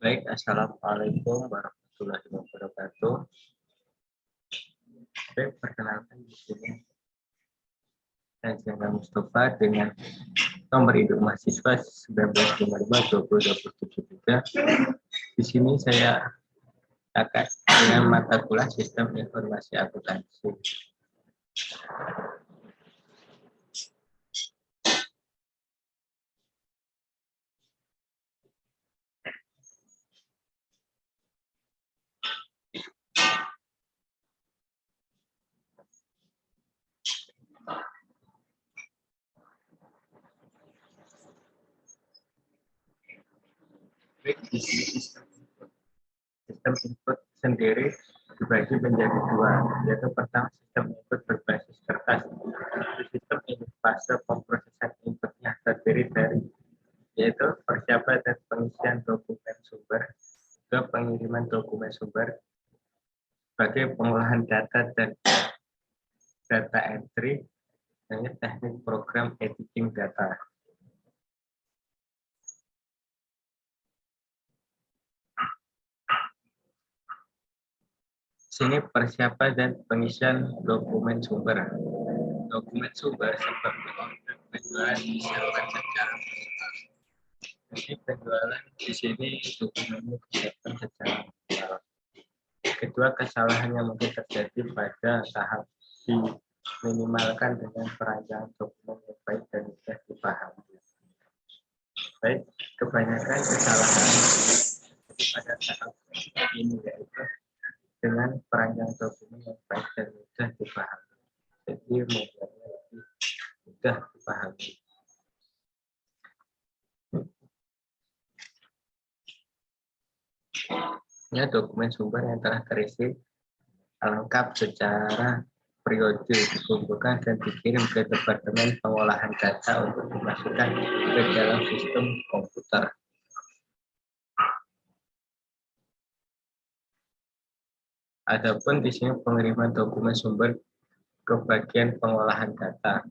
Baik, assalamualaikum warahmatullahi wabarakatuh. Baik, perkenalkan di sini saya Zainal Mustafa dengan nomor induk mahasiswa 1955-2023. Di sini saya akan dengan mata kuliah Sistem Informasi Akuntansi. Baik, di sini sistem input sendiri dibagi menjadi dua, yaitu pertama sistem input berbasis kertas. Sistem ini fase pemrosesan inputnya terdiri dari yaitu persiapan dan pengisian dokumen sumber, ke pengiriman dokumen sumber, sebagai pengolahan data dan data entry, dan teknik program editing data. Sini persiapan dan pengisian dokumen sumber. Dokumen sumber seperti order penjualan disiapkan secara manual. Jadi penjualan di sini dokumennya disiapkan secara manual. Kedua, kesalahan yang mungkin terjadi pada tahap diminimalkan dengan perancangan dokumen yang baik dan mudah dipahami. Baik, kebanyakan kesalahan pada tahap ini yaitu dengan perancangan dokumen yang baik dan mudah dipahami. Jadi membuatnya lebih mudah dipahami. Ya, dokumen sumber yang telah terisi lengkap secara periode dikumpulkan dan dikirim ke Departemen Pengolahan Data untuk dimasukkan ke dalam sistem komputer. Adapun di sini pengiriman dokumen sumber ke bagian pengolahan data,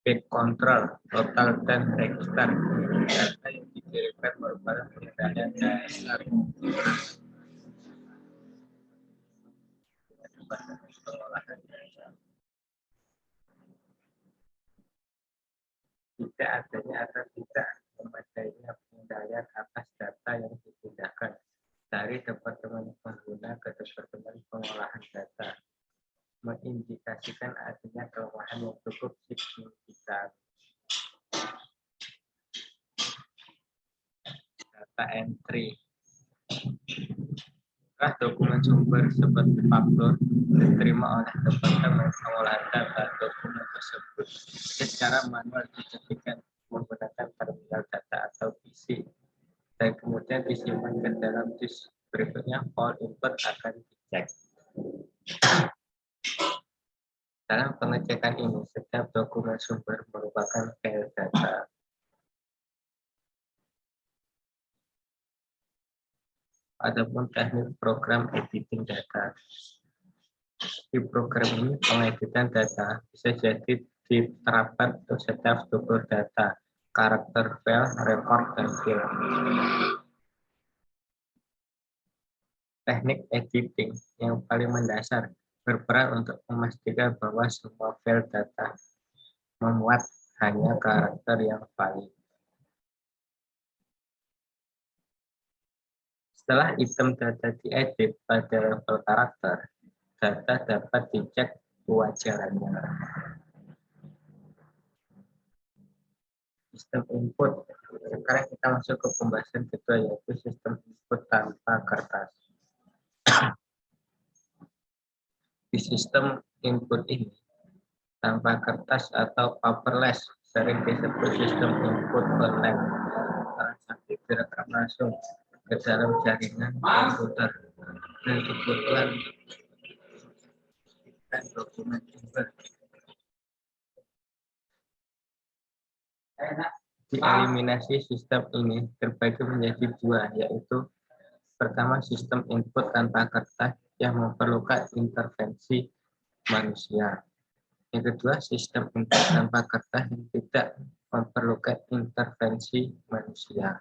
bit control, total dan register. Data yang dikirimkan merupakan pengendalian dasar pengolahan data. Tidak adanya atau tidak memadainya pengendalian atas data yang dipindahkan dari Departemen Pengguna ke Departemen Pengolahan Data mengindikasikan adanya kelemahan yang cukup signifikan. Data entry. Dokumen sumber seperti faktur diterima oleh Departemen Pengolahan Data, dokumen tersebut secara manual diketikkan menggunakan terminal data atau PC dan kemudian disimpan ke dalam disk. Berikutnya all input akan dicek. Dalam pengecekan ini, setiap dokumen sumber merupakan file data. Adapun teknik program editing data. Di program ini, pengeditan data bisa jadi diterapkan untuk setiap struktur data, karakter file, record, dan file. Teknik editing yang paling mendasar berperan untuk memastikan bahwa semua file data memuat hanya karakter yang valid. Setelah item data diedit pada level karakter, data dapat dicek kewajarannya. Sistem input. Sekarang kita masuk ke pembahasan kedua, yaitu sistem input tanpa kertas. Di sistem input ini, tanpa kertas atau paperless, sering disebut sistem input online. Transaksi direkam langsung ke dalam jaringan komputer dan kebutuhan dan dokumen sumber Dieliminasi sistem ini terbagi menjadi dua, yaitu pertama sistem input tanpa kertas yang memerlukan intervensi manusia. Yang kedua sistem input tanpa kertas yang tidak memerlukan intervensi manusia.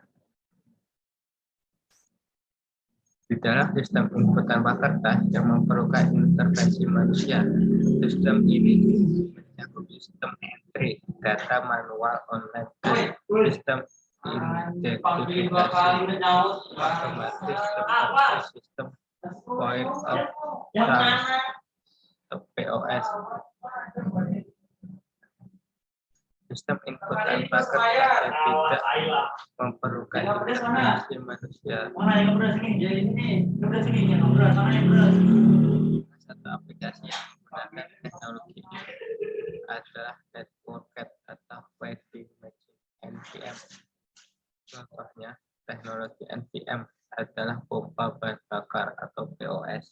Di dalam sistem input tanpa kertas yang memerlukan intervensi manusia, sistem ini mencakup sistem entry, data manual online, sistem identifikasi otomatis seperti sistem point of sale POS. Sistem input tanpa kertas yang tidak memerlukan intervensi manusia. Satu aplikasi yang menggunakan teknologi ini adalah Network atau Vending Machine (NVM). Contohnya, teknologi NVM adalah pompa bahan bakar atau POS.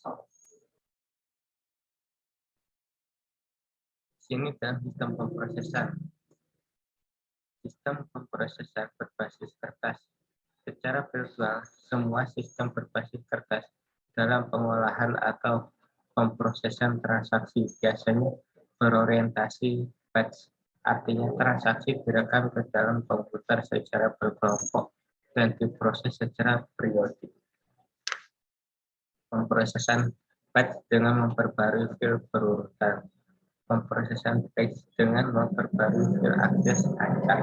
Sini dalam sistem pemrosesan. Sistem pemrosesan berbasis kertas. Secara virtual, semua sistem berbasis kertas dalam pengolahan atau pemrosesan transaksi biasanya berorientasi batch, artinya transaksi direkam ke dalam komputer secara berkelompok dan diproses secara periodik. Pemrosesan batch dengan memperbarui file berurutan. Pemrosesan batch dengan memperbarui file akses acak.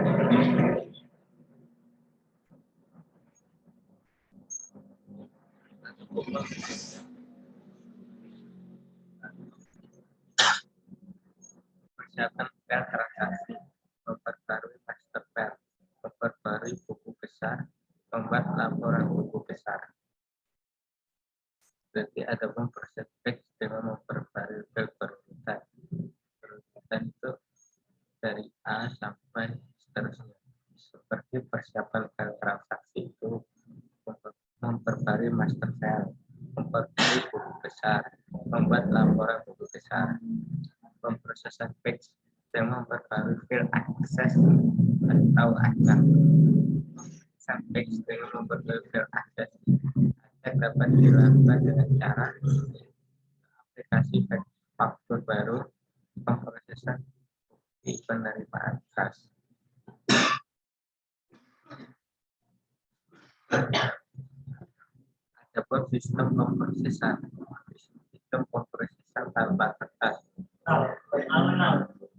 Persiapan file transaksi, memperbarui master file, memperbarui buku besar, membuat laporan buku besar. Berarti ada proses batch dengan memperbarui file berurutan. Berurutan itu dari A sampai seterusnya. Seperti persiapan file transaksi itu memperbarui master file, memperbarui buku besar, membuat laporan buku besar. Pemrosesan batch dengan memperbarui file akses atau acak. Pemrosesan batch dengan memperbarui file akses acak dapat dilakukan dengan cara aplikasi faktur baru, pemrosesan bukti penerimaan kas. Adapun sistem pemrosesan tanpa kertas.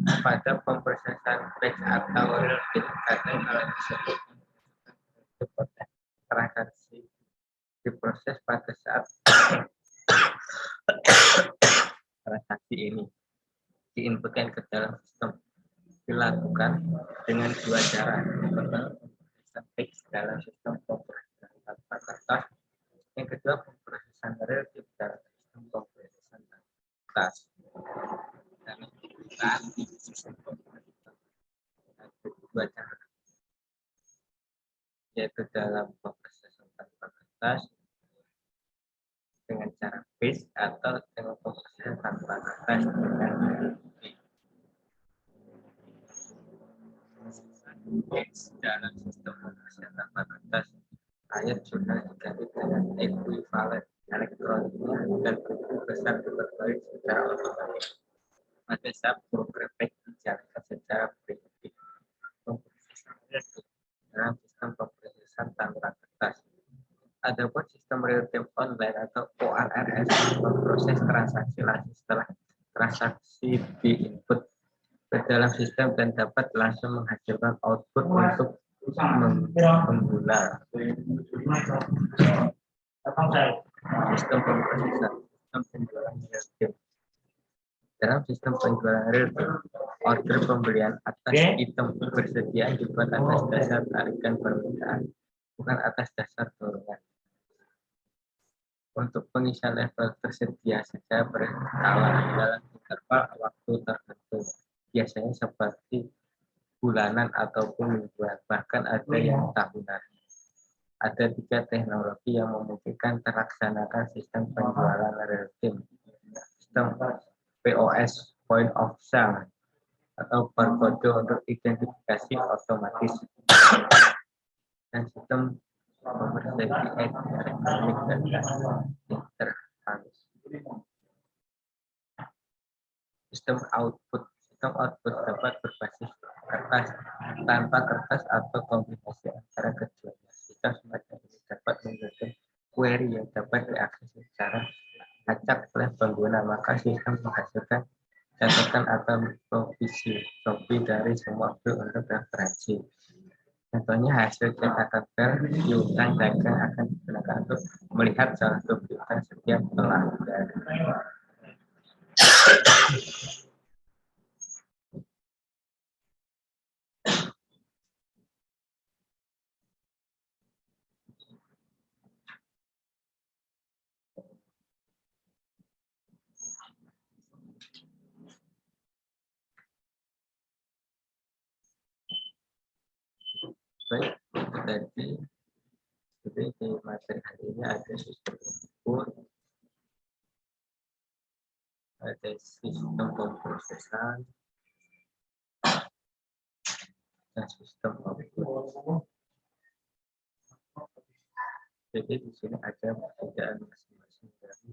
Pada pemrosesan batch atau real-time hal tersebut transaksi diproses pada saat transaksi ini diinputkan ke dalam sistem. Dilakukan dengan dua cara. Pertama, pemrosesan batch dalam sistem pemrosesan tanpa kertas. Yang kedua, pemrosesan real-time dalam sistem pemrosesan tanpa kertas. Dan saat di sistem pemrosesan dua cara, yaitu dalam pemrosesan tanpa kertas dengan cara batch atau dengan pemrosesan tanpa kertas dengan batch dalam sistem pemrosesan tanpa kertas. Ayat sudah diganti dengan ekuivalen elektroniknya dan buku besar diperbarui secara otomatis pada saat program batch dijalankan secara periodik. Pemrosesan dalam sistem pemrosesan tanpa kertas. Adapun sistem real-time online atau ORRS memproses transaksi langsung setelah transaksi diinput ke dalam sistem dan dapat langsung menghasilkan output untuk pengguna. Sistem pemrosesan, sistem penjualan real-time. Dalam sistem penjualan real-time, order pembelian atas item bersedia dibuat atas dasar tarikan permintaan, bukan atas dasar dorongan. Untuk pengisian level tersedia secara berkala dalam interval waktu tertentu, biasanya seperti bulanan ataupun mingguan, bahkan ada yang tahunan. Ada tiga teknologi yang memungkinkan terlaksanakan sistem penjualan real-time. Sistem POS (Point of Sale) atau berkode untuk identifikasi otomatis. dan sistem memperbaiki ekonomik dan interface. Sistem output dapat berbasis kertas, tanpa kertas atau kombinasi antara keduanya. Sistem semacam ini dapat menggunakan query yang dapat diakses secara acak oleh pengguna, maka sistem menghasilkan catatan atau provisi dari semua field untuk referensi. Contohnya hasil cetakan file piutang dagang akan digunakan untuk melihat saldo piutang setiap pelanggan. Baik, jadi di materi hari ini ada sistem input, ada sistem pemrosesan, dan sistem output. Jadi di sini ada perbedaan masing-masing dari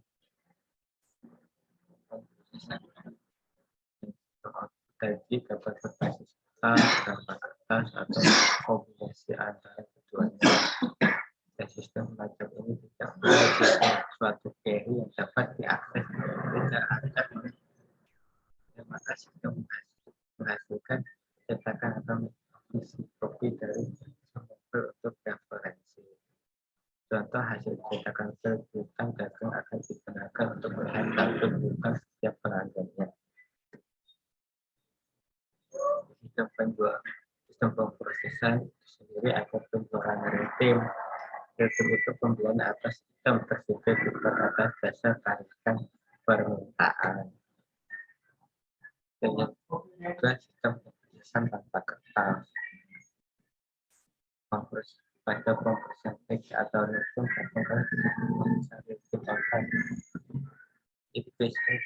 pemrosesan. Sistem output tadi dapat berbasis kertas, tanpa kertas, atau kombinasi antara keduanya. Dan sistem macam ini tidak memiliki suatu query yang dapat diakses secara acak. Maka sistem menghasilkan cetakan atau isi kopi dari sampel untuk referensi. Contoh hasil cetakan file piutang dagang akan digunakan untuk melihat saldo piutang setiap pelanggannya. Sistem pemrosesan sendiri akan penjualan real-time. Real-time itu pembelian atas sistem tersebut bukan atas dasar tarikan permintaan. Dan yang kedua sistem pemrosesan tanpa kertas. Pada pemrosesan teks atau real-time katakan pemrosesan real-time online. Itu biasanya.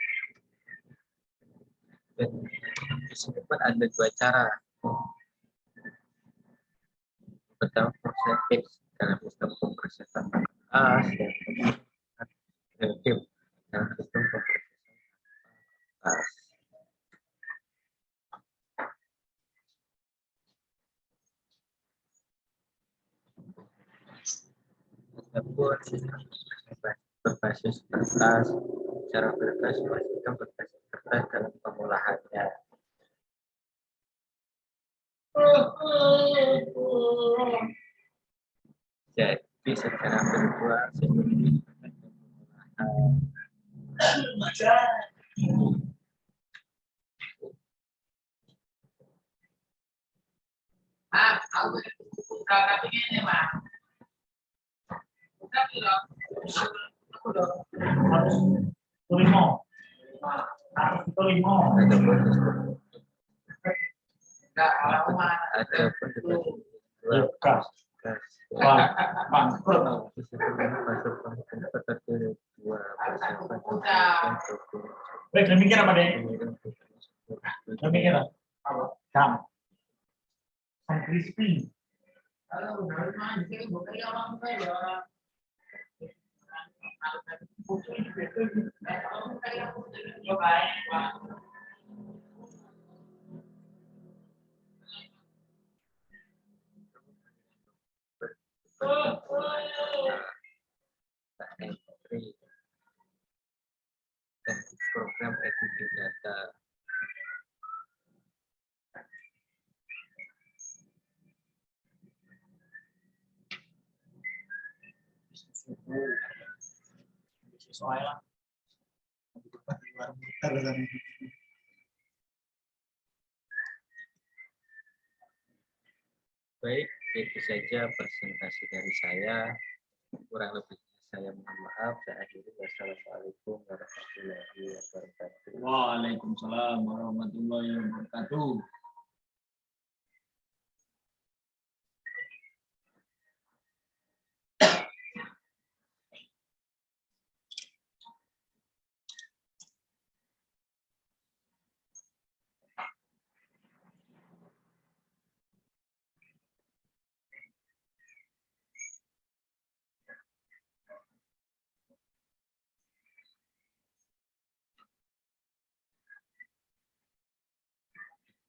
Dan di sini pun ada dua cara. Pertama proses teks dalam sistem pemrosesan kertas, yang real-time dalam sistem pemrosesan kertas. Berbasis kertas, cara berbasis sistem berbasis kertas dalam pengolahannya. Jadi secara virtual seperti Baik, demikian apa deh? Demikian apa? Crispy. dan program editing data. Sesuai lah. Baik, itu saja presentasi dari saya. Kurang lebih saya mohon maaf. Saya akhiri. Wassalamualaikum warahmatullahi wabarakatuh. Waalaikumsalam warahmatullahi wabarakatuh.